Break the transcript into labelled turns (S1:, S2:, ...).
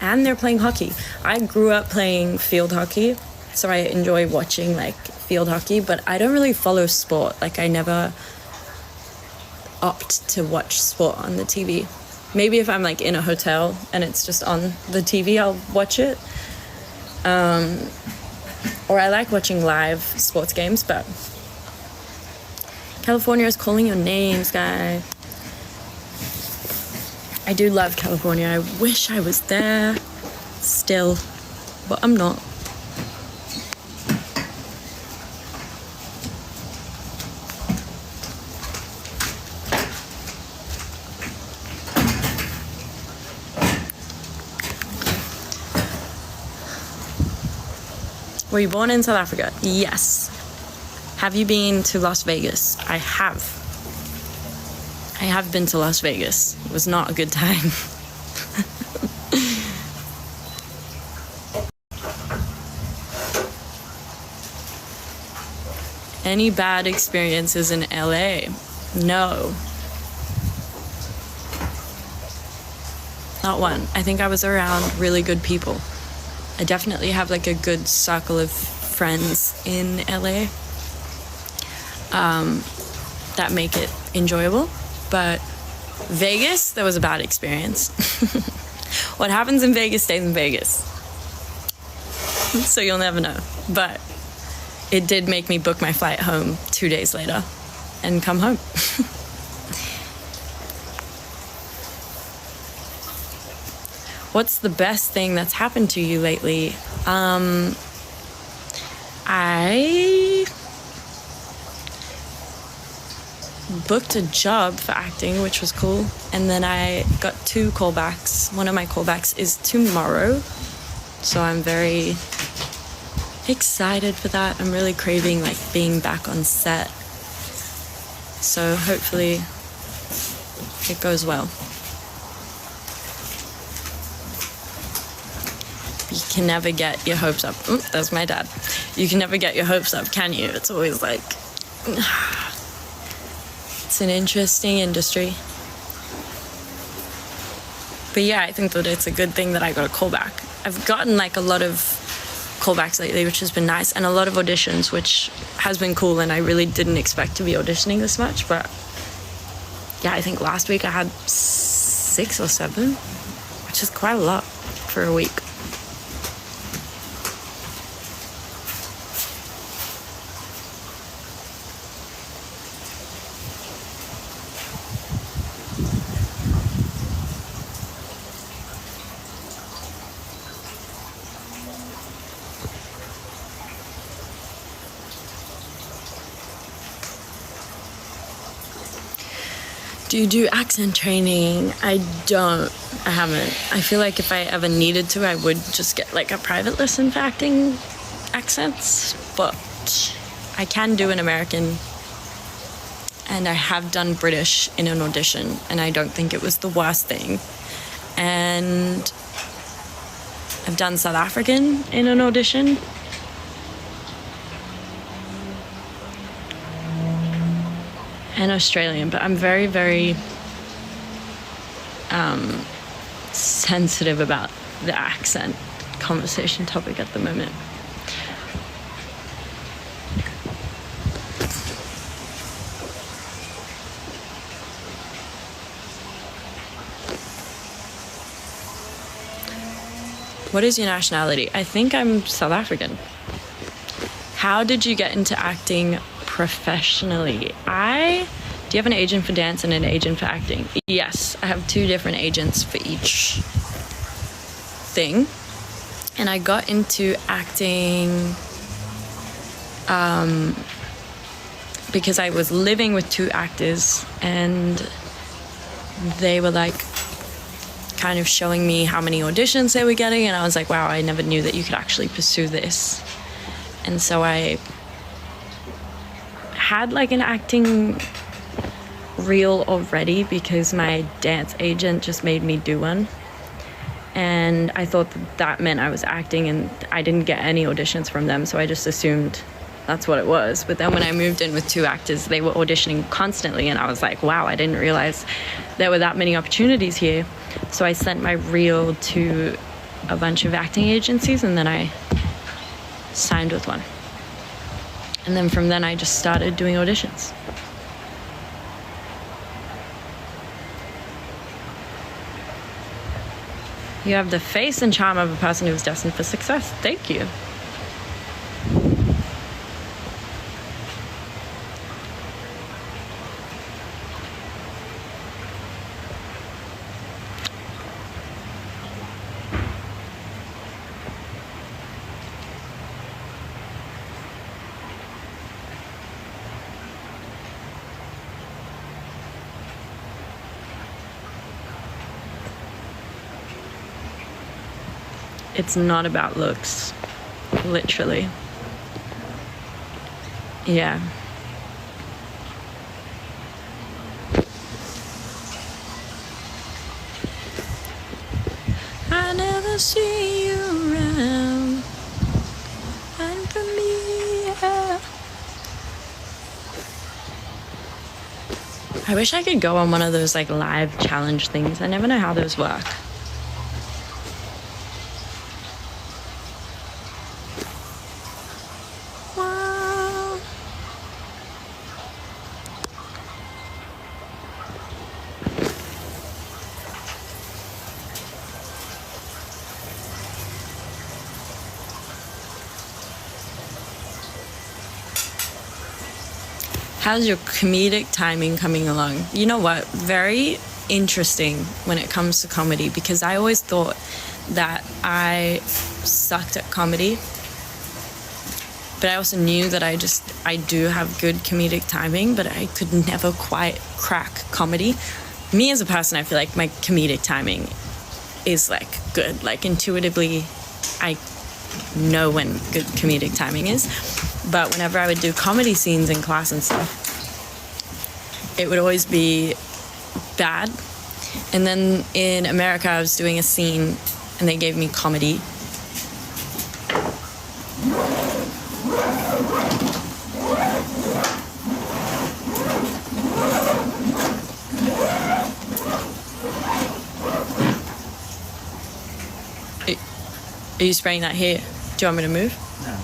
S1: and they're playing hockey. I grew up playing field hockey, so I enjoy watching like field hockey, but I don't really follow sport. Like I never opt to watch sport on the TV. Maybe if I'm like in a hotel and it's just on the TV, I'll watch it. Or I like watching live sports games, but California is calling your names, guy. I do love California. I wish I was there still, but I'm not. Were you born in South Africa? Yes. Have you been to Las Vegas? I have. I have been to Las Vegas. It was not a good time. Any bad experiences in LA? No. Not one. I think I was around really good people. I definitely have like a good circle of friends in LA that make it enjoyable. But Vegas, that was a bad experience. What happens in Vegas stays in Vegas. So you'll never know. But it did make me book my flight home 2 days later and come home. What's the best thing that's happened to you lately? I booked a job for acting, which was cool. And then I got 2 callbacks. One of my callbacks is tomorrow. So I'm very excited for that. I'm really craving like being back on set. So hopefully it goes well. You can never get your hopes up. Ooh, that's my dad. You can never get your hopes up, can you? It's always like... It's an interesting industry. But yeah, I think that it's a good thing that I got a callback. I've gotten like a lot of callbacks lately, which has been nice, and a lot of auditions, which has been cool, and I really didn't expect to be auditioning this much, but yeah, I think last week I had 6 or 7, which is quite a lot for a week. Do you do accent training? I don't. I haven't. I feel like if I ever needed to, I would just get like a private lesson for acting accents. But I can do an American, and I have done British in an audition, and I don't think it was the worst thing. And I've done South African in an audition. And Australian, but I'm very, very sensitive about the accent conversation topic at the moment. What is your nationality? I think I'm South African. How did you get into acting professionally? Do you have an agent for dance and an agent for acting? Yes, I have 2 different agents for each thing. And I got into acting because I was living with 2 actors, and they were like kind of showing me how many auditions they were getting, and I was like, wow, I never knew that you could actually pursue this. And so I had like an acting reel already because my dance agent just made me do one, and I thought that meant I was acting, and I didn't get any auditions from them, so I just assumed that's what it was. But then when I moved in with 2 actors, they were auditioning constantly, and I was like, wow, I didn't realize there were that many opportunities here. So I sent my reel to a bunch of acting agencies, and then I signed with one. And then from then I just started doing auditions. You have the face and charm of a person who is destined for success. Thank you. It's not about looks, literally. Yeah. I never see you around, and for me, yeah. I wish I could go on one of those like live challenge things. I never know how those work. How's your comedic timing coming along? You know what? Very interesting when it comes to comedy, because I always thought that I sucked at comedy. But I also knew that I do have good comedic timing, but I could never quite crack comedy. Me as a person, I feel like my comedic timing is like good. Like intuitively, I know when good comedic timing is. But whenever I would do comedy scenes in class and stuff, it would always be bad. And then in America, I was doing a scene and they gave me comedy. Are you spraying that here? Do you want me to move?
S2: No.